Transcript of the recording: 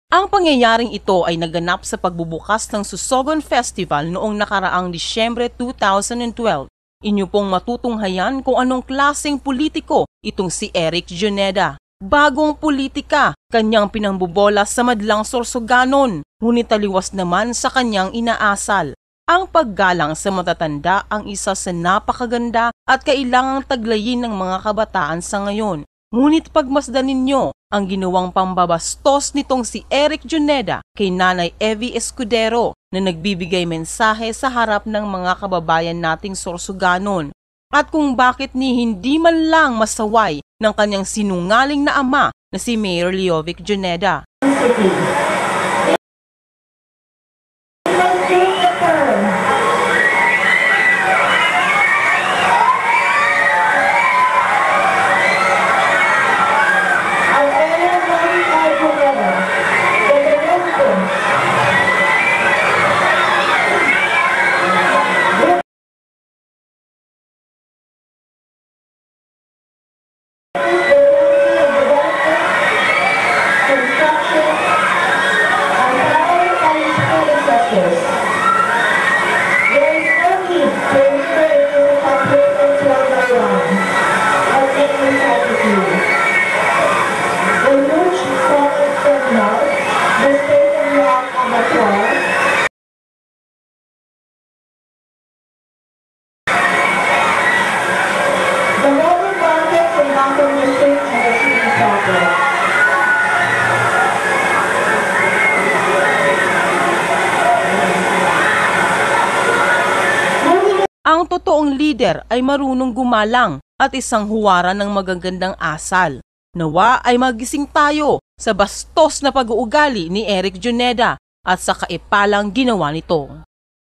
Ang pangyayaring ito ay naganap sa pagbubukas ng Susogon Festival noong nakaraang Disyembre 2012. Inyo pong matutunghayan kung anong klaseng politiko itong si Eric Juneda. Bagong politika, kanyang pinambobola sa madlang Sorsoganon, ngunit taliwas naman sa kanyang inaasal. Ang paggalang sa matatanda ang isa sa napakaganda at kailangang taglayin ng mga kabataan sa ngayon. Ngunit pagmasdan ninyo ang ginawang pambabastos nitong si Eric Juneda kay Nanay Evie Escudero na nagbibigay mensahe sa harap ng mga kababayan nating Sorsoganon at kung bakit ni hindi man lang masaway ng kanyang sinungaling na ama na si Mayor Leovic Juneda. Ang totoong lider ay marunong gumalang at isang huwara ng magagandang asal. Nawa ay magising tayo sa bastos na pag-uugali ni Eric Juneda at sa kaipalang ginawa nito.